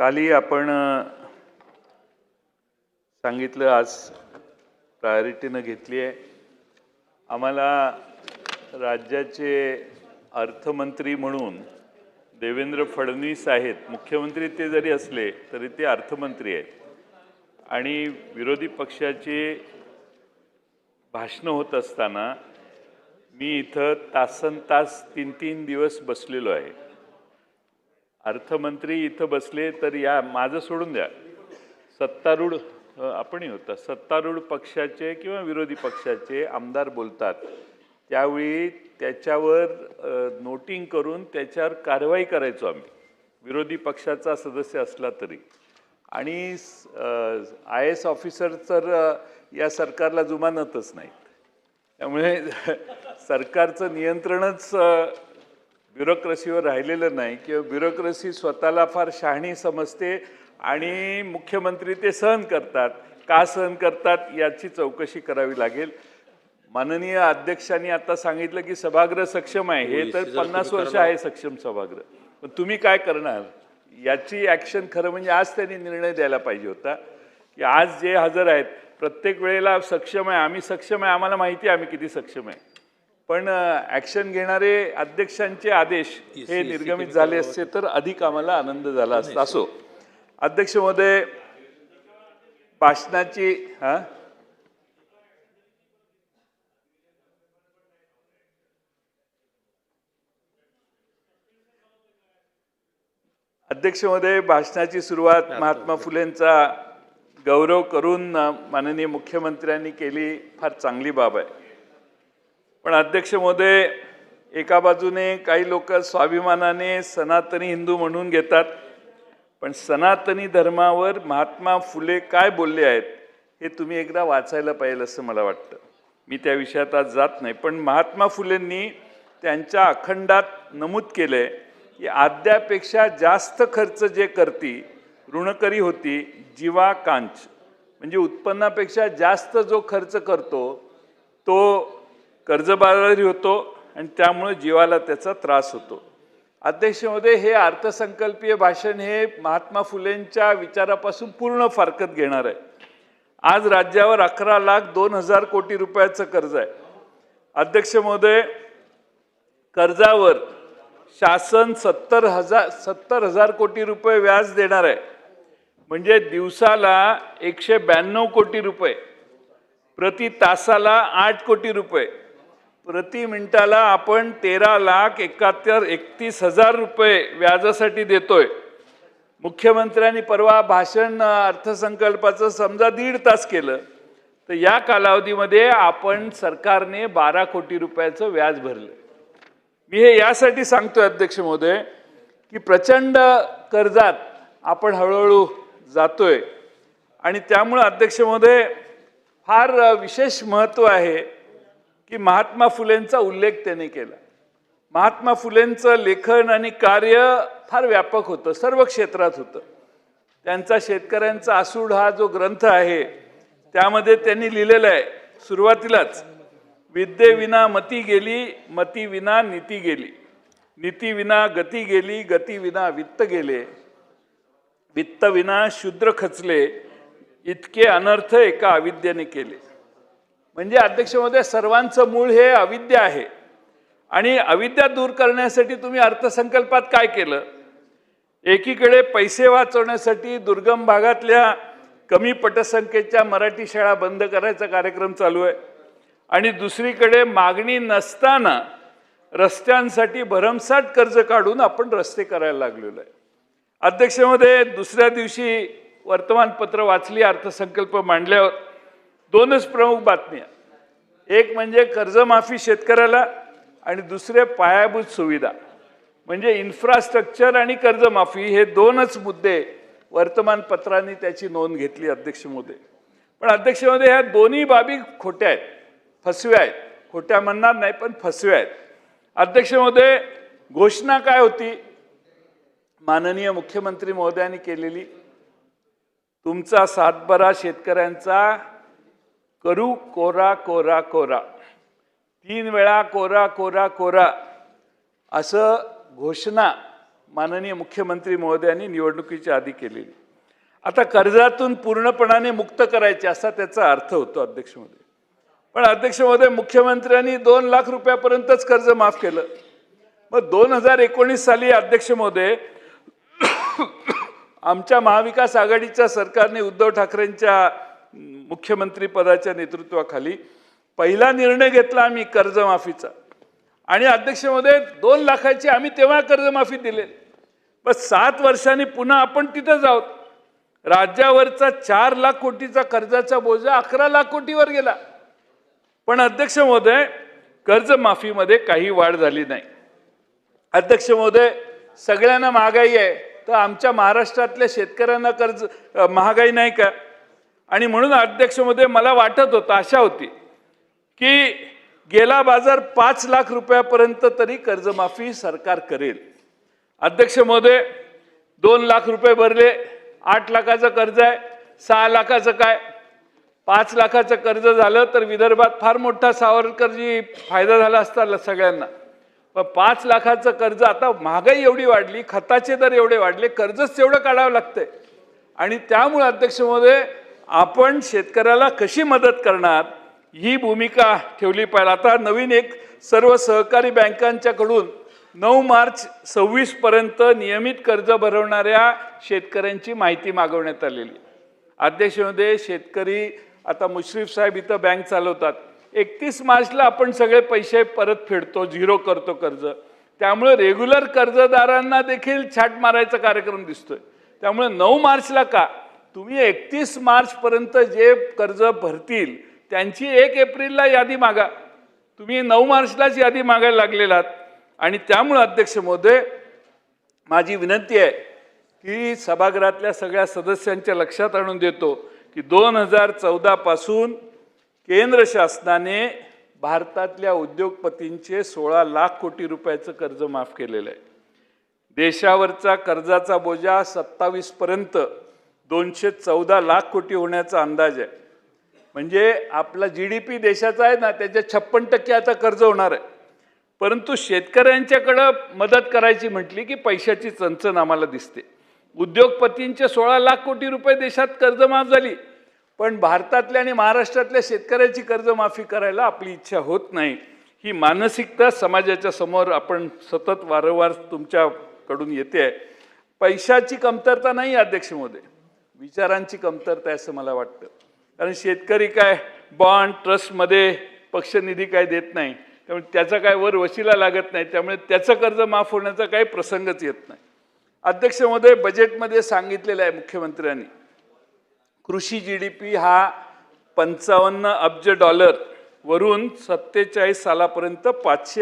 काली आपण सांगितलं आज प्रायोरिटीनं घेतली आहे। आम्हाला राज्याचे अर्थमंत्री म्हणून देवेंद्र फडणवीस आहेत। मुख्यमंत्री ते जरी असले तरी ते अर्थमंत्री आहेत आणि विरोधी पक्षाचे भाषण होत असताना मी इथं तासनतास 3-3 दिवस बसलेलो आहे। अर्थमंत्री इथं बसले तर या माझं सोडून द्या, सत्तारूढ आपणही होता, सत्तारूढ पक्षाचे किंवा विरोधी पक्षाचे आमदार बोलतात त्यावेळी त्याच्यावर नोटिंग करून त्याच्यावर कारवाई करायचो आम्ही, विरोधी पक्षाचा सदस्य असला तरी। आणि IAS ऑफिसर तर या सरकारला जुमानतच नाहीत, त्यामुळे सरकारचं नियंत्रणच ब्युरोक्रेसीवर राहिलेलं नाही किंवा ब्युरोक्रेसी स्वतःला फार शहाणी समजते आणि मुख्यमंत्री ते सहन करतात। का सहन करतात याची चौकशी करावी लागेल। माननीय अध्यक्षांनी आता सांगितलं की सभागृह सक्षम आहे, हे तर 50 वर्ष आहे सक्षम सभागृह, पण तुम्ही काय करणार याची ॲक्शन खरं म्हणजे आज त्यांनी निर्णय द्यायला पाहिजे होता की आज जे हजर आहेत प्रत्येक वेळेला सक्षम आहे, आम्ही सक्षम आहे, आम्हाला माहिती आहे आम्ही किती सक्षम आहे, पण ॲक्शन घेणारे अध्यक्षांचे आदेश हे निर्गमित झाले असते तर अधिक आम्हाला आनंद झाला असता। असो अध्यक्ष महोदय, भाषणाची अध्यक्ष महोदय, भाषणाची सुरुवात महात्मा फुलेंचा गौरव करून माननीय मुख्यमंत्र्यांनी केली, फार चांगली बाब आहे। पण अध्यक्ष महोदय, एका बाजूने काही लोक स्वाभिमानाने सनातनी हिंदू म्हणून घेतात, पण सनातनी धर्मावर महात्मा फुले काय बोलले आहेत हे तुम्ही एकदा वाचायला पाहिजे असं मला वाटतं। मी त्या विषयात आज जात नाही, पण महात्मा फुलेंनी त्यांच्या अखंडात नमूद केले की आद्यापेक्षा जास्त खर्च जे करती ऋणकरी होती जीवा कांच, म्हणजे उत्पन्नापेक्षा जास्त जो खर्च करतो तो कर्जबाजारी होतो आणि त्यामुळे जीवाला त्याचा त्रास होतो। अध्यक्ष महोदय, हे अर्थसंकल्पीय भाषण हे महात्मा फुलेंच्या विचारापासून पूर्ण फारकत घेणार आहे। आज राज्यावर 11,02,000 कोटी रुपयाचं कर्ज आहे। अध्यक्ष महोदय, कर्जावर शासन 70,000 कोटी रुपये व्याज देणार आहे, म्हणजे दिवसाला 192 कोटी रुपये, प्रति तासाला 8 कोटी रुपये, प्रति मिनिटाला आपण 13,31,000 रुपये व्याजासाठी देतोय। मुख्यमंत्र्यांनी परवा भाषण अर्थसंकल्पाचं समजा 1.5 तास केलं तर या कालावधीमध्ये आपण सरकारने 12 कोटी रुपयाचं व्याज भरलं। मी हे यासाठी सांगतोय अध्यक्ष महोदय की प्रचंड कर्जात आपण हळूहळू जातोय आणि त्यामुळे अध्यक्ष महोदय फार विशेष महत्त्व आहे की महात्मा फुलेंचा उल्लेख त्याने केला। महात्मा फुलेंचं लेखन आणि कार्य फार व्यापक होतं, सर्व क्षेत्रात होतं। त्यांचा शेतकऱ्यांचा आसूड हा जो ग्रंथ आहे त्यामध्ये त्यांनी लिहिलेलं आहे सुरुवातीलाच, विद्येविना मती गेली, मती विना नीती गेली, नीती विना गती गेली, गती विना वित्त गेले, वित्त विना शूद्र खचले, इतके अनर्थ एका अविद्येने केले। म्हणजे अध्यक्ष महोदय, सर्वांचं मूळ हे अविद्या आहे आणि अविद्या दूर करण्यासाठी तुम्ही अर्थसंकल्पात काय केलं? एकीकडे पैसे वाचवण्यासाठी दुर्गम भागातल्या कमी पटसंख्येच्या मराठी शाळा बंद करायचा कार्यक्रम चालू आहे आणि दुसरीकडे मागणी नसताना रस्त्यांसाठी भरमसाठ कर्ज काढून आपण रस्ते करायला लागलेलो आहे। अध्यक्ष महोदय, दुसऱ्या दिवशी वर्तमानपत्र वाचली, अर्थसंकल्प मांडल्यावर 2च प्रमुख बातम्या, एक म्हणजे कर्जमाफी शेतकऱ्याला आणि दुसरे पायाभूत सुविधा, म्हणजे इन्फ्रास्ट्रक्चर आणि कर्जमाफी हे 2च मुद्दे वर्तमानपत्रांनी त्याची नोंद घेतली अध्यक्ष महोदय। पण अध्यक्ष महोदय, ह्या दोन्ही बाबी खोट्या आहेत, फसव्या आहेत, खोट्या म्हणणार नाही पण फसव्या आहेत। अध्यक्ष महोदय, घोषणा काय होती माननीय मुख्यमंत्री महोदयांनी केलेली? तुमचा सातबारा शेतकऱ्यांचा करू कोरा कोरा कोरा, 3 वेळा कोरा कोरा कोरा असं घोषणा माननीय मुख्यमंत्री महोदयांनी निवडणुकीच्या आधी केलेली. आता कर्जातून पूर्णपणाने मुक्त करायचे असा त्याचा अर्थ होतो अध्यक्ष महोदय. पण अध्यक्ष महोदय, मुख्यमंत्र्यांनी 2 लाख रुपयापर्यंतच कर्ज माफ केलं. मग 2019 साली अध्यक्ष महोदय आमच्या महाविकास आघाडीच्या सरकारने उद्धव ठाकरेंच्या मुख्यमंत्री पदाच्या नेतृत्वाखाली पहिला निर्णय घेतला आम्ही कर्जमाफीचा. आणि अध्यक्ष महोदय 2 लाखाची आम्ही तेव्हा कर्जमाफी दिली. बस 7 वर्षांनी पुन्हा आपण तिथंच आहोत. राज्यावरचा 4 लाख कोटीचा कर्जाचा बोजा 11 लाख कोटीवर गेला. पण अध्यक्ष महोदय कर्जमाफीमध्ये काही वाढ झाली नाही. अध्यक्ष महोदय, सगळ्यांना महागाई आहे, तर आमच्या महाराष्ट्रातल्या शेतकऱ्यांना कर्ज महागाई नाही का? आणि म्हणून अध्यक्ष महोदय मला वाटत होतं, आशा होती की गेला बाजार 5 लाख रुपयापर्यंत तरी कर्जमाफी सरकार करेल. अध्यक्ष महोदय 2 लाख रुपये भरले, 8 लाखाचं कर्ज आहे, 6 लाखाचं काय, 5 लाखाचं कर्ज झालं तर विदर्भात फार मोठा सावरकरजी फायदा झाला असता सगळ्यांना. पण 5 लाखाचं कर्ज, आता महागाई एवढी वाढली, खताचे दर एवढे वाढले, कर्जच तेवढं काढावं लागतंय. आणि त्यामुळे अध्यक्ष महोदय आपण शेतकऱ्याला कशी मदत करणार ही भूमिका ठेवली पाहिजे. आता नवीन एक सर्व सहकारी बँकांच्याकडून 9 मार्च 26 पर्यंत नियमित कर्ज भरवणाऱ्या शेतकऱ्यांची माहिती मागवण्यात आलेली. अध्यक्ष महोदय, शेतकरी आता मुश्रीफ साहेब इथं बँक चालवतात. 31 मार्चला आपण सगळे पैसे परत फेडतो, झिरो करतो कर्ज. त्यामुळे रेग्युलर कर्जदारांना देखील छाट मारायचा कार्यक्रम दिसतोय. त्यामुळे 9 मार्चला का, तुम्ही 31 मार्च पर्यंत जे कर्ज भरतील त्यांची 1 एप्रिलला यादी मागा. तुम्ही 9 मार्चलाच यादी मागायला लागलेलात. आणि त्यामुळे अध्यक्ष महोदय माझी विनंती आहे की सभागृहातल्या सगळ्या सदस्यांच्या लक्षात आणून देतो की 2014 पासून केंद्र शासनाने भारतातल्या उद्योगपतींचे 16 लाख कोटी रुपयाचं कर्ज माफ केलेलं आहे. देशावरचा कर्जाचा बोजा 27 पर्यंत 214 लाख कोटी होण्याचा अंदाज आहे. म्हणजे आपला GDP देशाचा आहे ना, त्याच्या 56% आता कर्ज होणार आहे. परंतु शेतकऱ्यांच्याकडं मदत करायची म्हटली की पैशाची चणचण आम्हाला दिसते. उद्योगपतींचे 16 लाख कोटी रुपये देशात कर्जमाफ झाली, पण भारतातल्या आणि महाराष्ट्रातल्या शेतकऱ्याची कर्जमाफी करायला आपली इच्छा होत नाही. ही मानसिकता समाजाच्या समोर आपण सतत वारंवार तुमच्याकडून येते. पैशाची कमतरता नाही अध्यक्ष महोदय, विचारांची कमतरता आहे असं मला वाटतं. कारण शेतकरी काय बॉन्ड ट्रस्टमध्ये पक्षनिधी काय देत नाही, त्यामुळे त्याचा काय वर वशिला लागत नाही, त्यामुळे त्याचं कर्ज माफ होण्याचा काही प्रसंगच येत नाही. अध्यक्ष महोदय, बजेटमध्ये सांगितलेलं आहे मुख्यमंत्र्यांनी कृषी GDP हा 55 अब्ज डॉलर वरून 47 सालापर्यंत 500